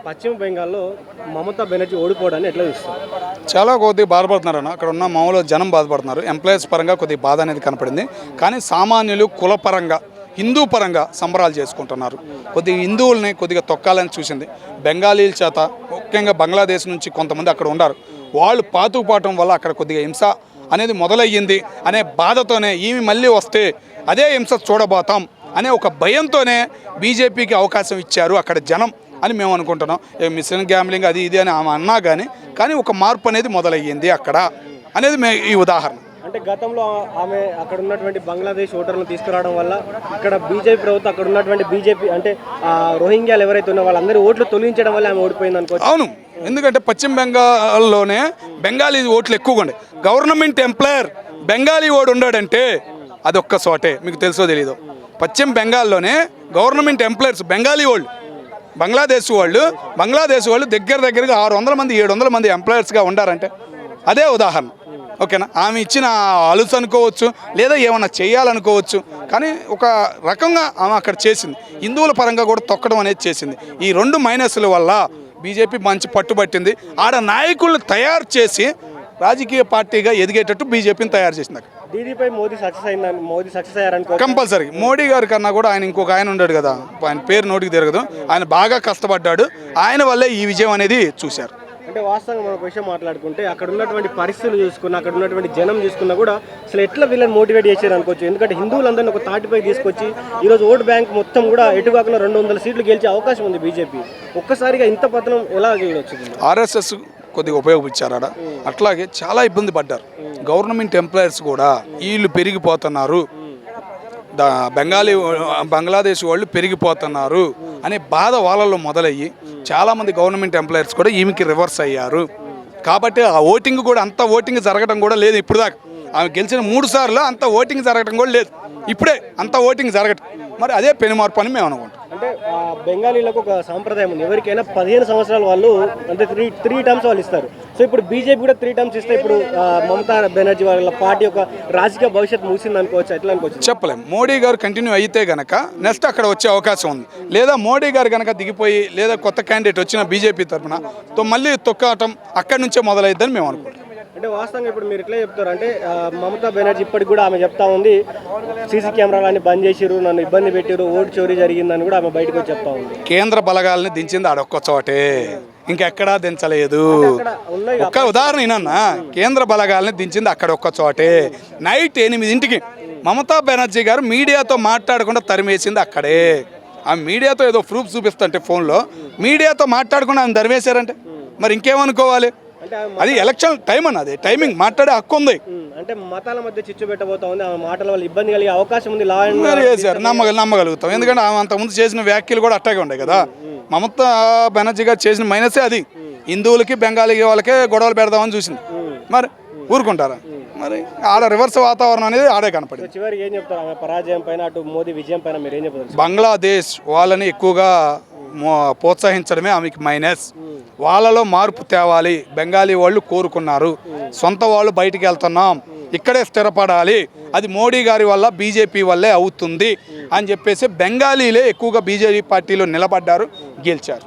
పశ్చిమ బెంగాల్లో మమతా బెనర్జీ ఓడిపోవడాన్ని ఎట్లా చూస్తారు? చాలా కొద్దిగా బాధపడుతున్నారన్న. అక్కడ ఉన్న మామూలు జనం బాధపడుతున్నారు. ఎంప్లాయీస్ పరంగా కొద్దిగా బాధ అనేది కనపడింది. కానీ సామాన్యులు కులపరంగా హిందూ పరంగా సంబరాలు చేసుకుంటున్నారు. కొద్దిగా హిందువుల్ని కొద్దిగా తొక్కాలని చూసింది. బెంగాలీల చేత ముఖ్యంగా బంగ్లాదేశ్ నుంచి కొంతమంది అక్కడ ఉన్నారు. వాళ్ళు పాతుకుపోవటం వల్ల అక్కడ కొద్దిగా హింస అనేది మొదలయ్యింది అనే బాధతోనే ఈమె మళ్ళీ వస్తే అదే హింస చూడబోతాం అనే ఒక భయంతోనే బీజేపీకి అవకాశం ఇచ్చారు అక్కడ జనం అని మేము అనుకుంటున్నాం. మిషన్ గ్యాంబ్లింగ్ అది ఇది అని ఆమె అన్నా కానీ ఒక మార్పు అనేది మొదలయ్యింది అక్కడ అనేది ఈ ఉదాహరణ. అంటే గతంలో ఆమె అక్కడ ఉన్నటువంటి బంగ్లాదేశ్ ఓటర్లను తీసుకురావడం వల్ల ఇక్కడ బీజేపీ ప్రభుత్వం అక్కడ ఉన్నటువంటి బీజేపీ అంటే రోహింగ్యాలు ఎవరైతే ఉన్నారో వాళ్ళందరూ ఓట్లు తొలగించడం వల్ల ఆమె ఓడిపోయింది అనుకో. అవును, ఎందుకంటే పశ్చిమ బెంగాల్లోనే బెంగాలీ ఓట్లు ఎక్కువగా ఉండే. గవర్నమెంట్ ఎంప్లాయర్ బెంగాలీ ఓడు ఉన్నాడంటే అదొక్క చోటే, మీకు తెలుసో తెలీదు. పశ్చిమ బెంగాల్లోనే గవర్నమెంట్ ఎంప్లాయర్స్ బెంగాలీ వాళ్ళు బంగ్లాదేశ్ వాళ్ళు దగ్గరగా 600 మంది 700 మంది ఎంప్లాయర్స్గా ఉండారంటే అదే ఉదాహరణ. ఓకేనా, ఆమె ఇచ్చిన అలుసు అనుకోవచ్చు లేదా ఏమన్నా చేయాలనుకోవచ్చు, కానీ ఒక రకంగా ఆమె అక్కడ చేసింది. హిందువుల పరంగా కూడా తొక్కడం అనేది చేసింది. ఈ 2 మైనస్ల వల్ల బీజేపీ మంచి పట్టుబట్టింది. ఆడ నాయకులను తయారు చేసి రాజకీయ పార్టీగా ఎదిగేటట్టు బీజేపీని తయారు చేసింది. దీనిపై మోదీ సక్సెస్ అయ్యారనుకో. కంపల్సరీ మోడీ గారి కన్నా కూడా ఆయన ఇంకొక ఆయన ఉన్నాడు కదా, ఆయన పేరు నోటికి తిరగదు. ఆయన బాగా కష్టపడ్డాడు. ఆయన వల్లే ఈ విజయం అనేది చూశారు. అంటే వాస్తవంగా మనం ఒక విషయం మాట్లాడుకుంటే అక్కడ ఉన్నటువంటి పరిస్థితులు చూసుకున్నా, అక్కడ ఉన్నటువంటి జనం చూసుకున్నా కూడా అసలు ఎట్లా వీళ్ళని మోటివేట్ చేశారు అనుకోవచ్చు. ఎందుకంటే హిందువులందరినీ ఒక తాటిపై తీసుకొచ్చి ఈరోజు ఓటు బ్యాంక్ మొత్తం కూడా ఎటు కాకుండా 200 సీట్లు గెలిచే అవకాశం ఉంది బీజేపీ. ఒక్కసారిగా ఇంత పతనం ఎలా వచ్చింది? ఆర్ఎస్ఎస్ కొద్దిగా ఉపయోగించారాడ. అట్లాగే చాలా ఇబ్బంది పడ్డారు గవర్నమెంట్ ఎంప్లాయర్స్ కూడా. వీళ్ళు పెరిగిపోతున్నారు, బంగ్లాదేశ్ వాళ్ళు పెరిగిపోతున్నారు అనే బాధ వాళ్ళలో మొదలయ్యి చాలామంది గవర్నమెంట్ ఎంప్లాయర్స్ కూడా ఈమెకి రివర్స్ అయ్యారు. కాబట్టి ఆ ఓటింగ్ కూడా అంత ఓటింగ్ జరగడం కూడా లేదు ఇప్పుడు దాకా. ఆమె గెలిచిన 3 సార్లు అంత ఓటింగ్ జరగడం కూడా లేదు. ఇప్పుడే అంత ఓటింగ్ జరగటం మరి అదే పెనుమార్పు అని మేము అనుకుంటాం. అంటే బెంగాలీలకు ఒక సాంప్రదాయం ఉంది, ఎవరికైనా 15 సంవత్సరాల వాళ్ళు అంటే త్రీ టర్మ్స్ వాళ్ళు ఇస్తారు. సో ఇప్పుడు బీజేపీ కూడా 3 టర్మ్స్ ఇస్తే ఇప్పుడు మమతా బెనర్జీ వాళ్ళ పార్టీ యొక్క రాజకీయ భవిష్యత్తు ముగిసింది అనుకోవచ్చు, ఎట్లా అనుకోవచ్చు? చెప్పలేం. మోడీ గారు కంటిన్యూ అయితే గనక నెక్స్ట్ అక్కడ వచ్చే అవకాశం ఉంది. లేదా మోడీ గారు కనుక దిగిపోయి లేదా కొత్త క్యాండిడేట్ వచ్చిన బీజేపీ తరఫున మళ్ళీ తొక్కటం అక్కడి నుంచే మొదలైద్దని మేము అనుకుంటాం. అంటే వాస్తవంగా ఇప్పుడు మీరు ఎట్లా చెప్తారు అంటే మమతా బెనర్జీ ఇప్పటికి కూడా ఆమె చెప్తా ఉంది సీసీ కెమెరాలన్నీ బంద్ చేసిరు, నన్ను ఇబ్బంది పెట్టిరు, ఓటు చోరీ జరిగిందని కూడా ఆమె బయటకు వచ్చి చెప్తా ఉంది. కేంద్ర బలగాలని దించింది ఆడొక్క చోటే, ఇంకెక్కడా దించలేదు. ఒక్క ఉదాహరణ ఏనన్నా, కేంద్ర బలగాలని దించింది అక్కడ ఒక్క చోటే. నైట్ 8ంటికి మమతా బెనర్జీ గారు మీడియాతో మాట్లాడకుండా తరిమేసింది అక్కడే. ఆ మీడియాతో ఏదో ప్రూఫ్ చూపిస్తుంటే ఫోన్లో మీడియాతో మాట్లాడకుండా ఆమె తరిమేశారంటే మరి ఇంకేమనుకోవాలి? అది ఎలక్షన్ టైం అన్నది, టైమింగ్ మాట్లాడే హక్కు ఉంది. అంటే మతాల మధ్య చిచ్చు పెట్టబోతా ఉంది, ఆమె మాటల వల్ల ఇబ్బంది కలిగే అవకాశం ఉంది. చేశారు, నమ్మగలుగుతాం. ఎందుకంటే ఆమె అంతకుముందు చేసిన వ్యాఖ్యలు కూడా అట్టాగే ఉండే కదా. మమతా బెనర్జీ గారు చేసిన మైనసే అది. హిందువులకి బెంగాలీ వాళ్ళకే గొడవలు పెడదామని చూసింది. మరి ఊరుకుంటారా? మరి ఆడ రివర్స్ వాతావరణం అనేది ఆడే కనపడింది. చివరికి ఏం చెప్తారు ఆమె పరాజయం పైన, అటు మోదీ విజయం పైన మీరు ఏం చెప్తారు? బంగ్లాదేశ్ వాళ్ళని ఎక్కువగా ప్రోత్సహించడమే ఆమెకి మైనస్. వాళ్ళలో మార్పు తేవాలి బెంగాలీ వాళ్ళు కోరుకున్నారు. సొంత వాళ్ళు బయటికి వెళ్తున్నాం, ఇక్కడే స్థిరపడాలి, అది మోడీ గారి వల్ల బీజేపీ వల్లే అవుతుంది అని చెప్పేసి బెంగాలీలే ఎక్కువగా బీజేపీ పార్టీలో నిలబడ్డారు, గెలిచారు.